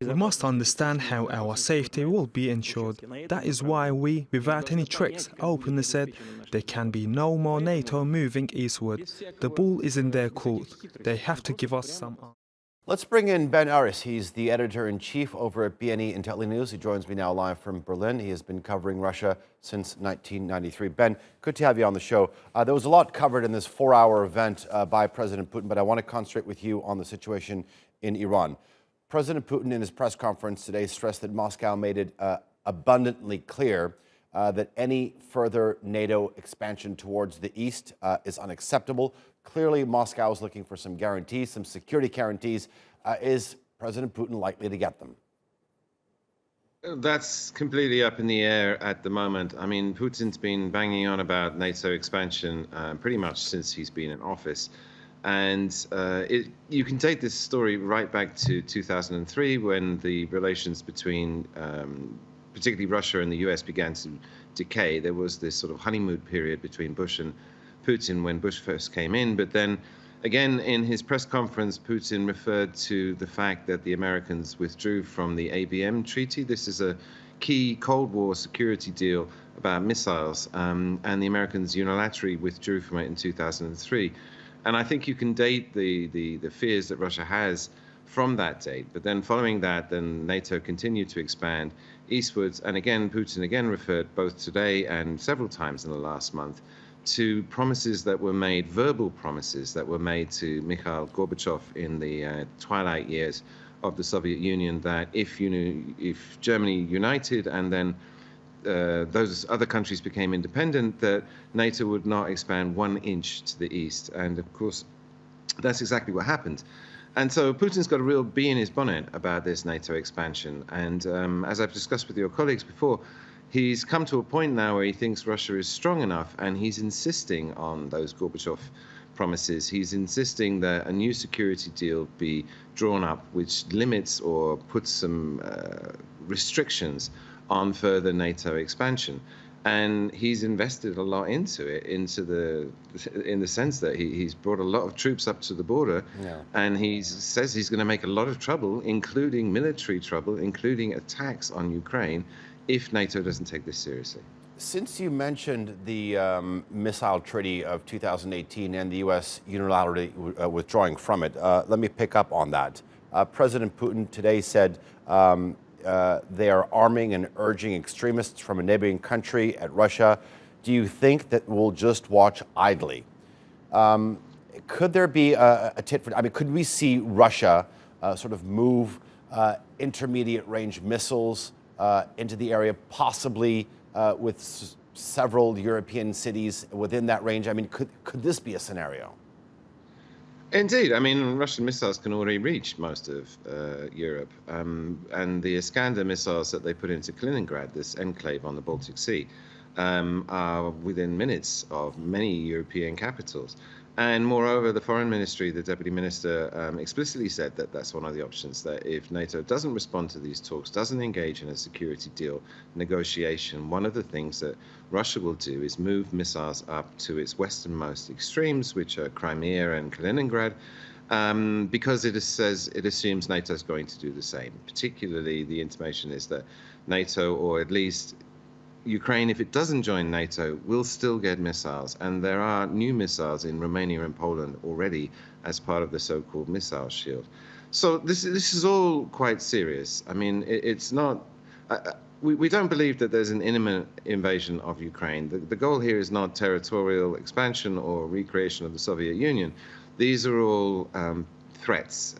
We must understand how our safety will be ensured. That is why we, without any tricks, openly said there can be no more NATO moving eastward. The ball is in their court. They have to give us some. Let's bring in Ben Aris. He's the editor-in-chief over at BNE IntelliNews. He joins me now live from Berlin. He has been covering Russia since 1993. Ben, good to have you on the show. There was a lot covered in this 4-hour event by President Putin, but I want to concentrate with you on the situation in Iran. President Putin, in his press conference today, stressed that Moscow made it abundantly clear that any further NATO expansion towards the east is unacceptable. Clearly, Moscow is looking for some guarantees, some security guarantees. Is President Putin likely to get them? That's completely up in the air at the moment. I mean, Putin's been banging on about NATO expansion pretty much since he's been in office. And you can take this story right back to 2003 when the relations between particularly Russia and the US began to decay. There was this sort of honeymoon period between Bush and Putin when Bush first came in, but then again in his press conference, Putin referred to the fact that the Americans withdrew from the ABM treaty. This is a key Cold War security deal about missiles, and the Americans unilaterally withdrew from it in 2003. And I think you can date the fears that Russia has from that date. But then following that, then NATO continued to expand eastwards. And again, Putin again referred both today and several times in the last month to promises that were made, verbal promises that were made to Mikhail Gorbachev in the twilight years of the Soviet Union, that if Germany united and then those other countries became independent, that NATO would not expand 1 inch to the east. And of course, that's exactly what happened. And so Putin's got a real bee in his bonnet about this NATO expansion. And as I've discussed with your colleagues before, he's come to a point now where he thinks Russia is strong enough, and he's insisting on those Gorbachev promises. He's insisting that a new security deal be drawn up which limits or puts some restrictions on further NATO expansion. And he's invested a lot into it, in the sense that he's brought a lot of troops up to the border, and he says he's going to make a lot of trouble, including military trouble, including attacks on Ukraine, if NATO doesn't take this seriously. Since you mentioned the missile treaty of 2018 and the U.S. unilaterally withdrawing from it, let me pick up on that. President Putin today said they are arming and urging extremists from a neighboring country at Russia. Do you think that we'll just watch idly? Could there be a tit for, I mean, could we see Russia sort of move intermediate range missiles into the area, possibly with several European cities within that range? I mean, could this be a scenario? Indeed. I mean, Russian missiles can already reach most of Europe. And the Iskander missiles that they put into Kaliningrad, this enclave on the Baltic Sea, are within minutes of many European capitals. And moreover, the foreign ministry, the deputy minister, explicitly said that that's one of the options, that if NATO doesn't respond to these talks, doesn't engage in a security deal negotiation, one of the things that Russia will do is move missiles up to its westernmost extremes, which are Crimea and Kaliningrad, because it assumes NATO is going to do the same. Particularly, the intimation is that NATO, or at least Ukraine, if it doesn't join NATO, will still get missiles. And there are new missiles in Romania and Poland already as part of the so-called missile shield. So this is all quite serious. I mean, it's not... we don't believe that there's an imminent invasion of Ukraine. The goal here is not territorial expansion or recreation of the Soviet Union. These are all threats,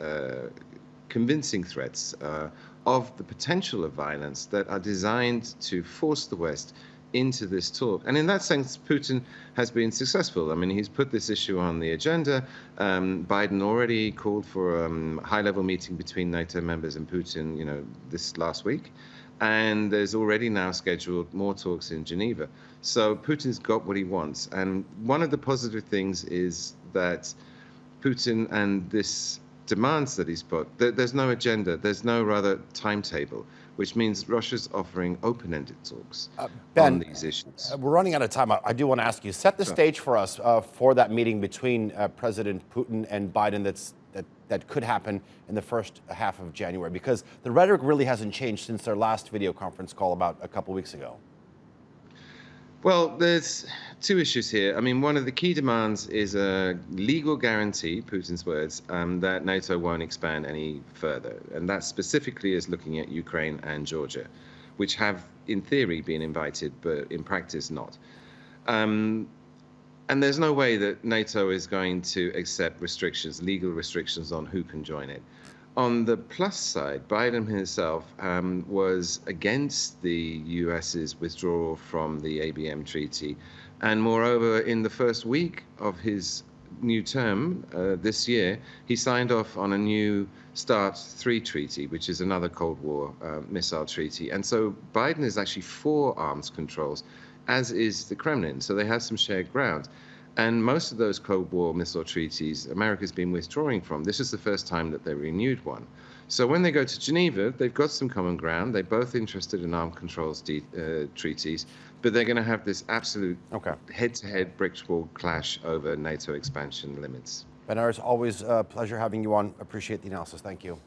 convincing threats, of the potential of violence that are designed to force the West into this talk. And in that sense, Putin has been successful. I mean, he's put this issue on the agenda. Biden already called for a high-level meeting between NATO members and Putin, this last week. And there's already now scheduled more talks in Geneva. So Putin's got what he wants. And one of the positive things is that Putin and this demands that he's put, there's no agenda, there's no rather timetable, which means Russia's offering open-ended talks on these issues. We're running out of time. I do want to ask you, set the stage for us for that meeting between President Putin and Biden that that could happen in the first half of January? Because the rhetoric really hasn't changed since their last video conference call about a couple weeks ago. Well, there's two issues here. I mean, one of the key demands is a legal guarantee, Putin's words, that NATO won't expand any further. And that specifically is looking at Ukraine and Georgia, which have, in theory, been invited, but in practice not. And there's no way that NATO is going to accept restrictions, legal restrictions on who can join it. On the plus side, Biden himself was against the US's withdrawal from the ABM treaty. And moreover, in the first week of his new term this year, he signed off on a new START 3 treaty, which is another Cold War missile treaty. And so Biden is actually for arms controls, as is the Kremlin. So they have some shared ground. And most of those Cold War missile treaties, America's been withdrawing from. This is the first time that they renewed one. So when they go to Geneva, they've got some common ground. They're both interested in armed controls treaties, but they're going to have this absolute head-to-head brick wall clash over NATO expansion limits. Ben Aris, always a pleasure having you on. Appreciate the analysis. Thank you.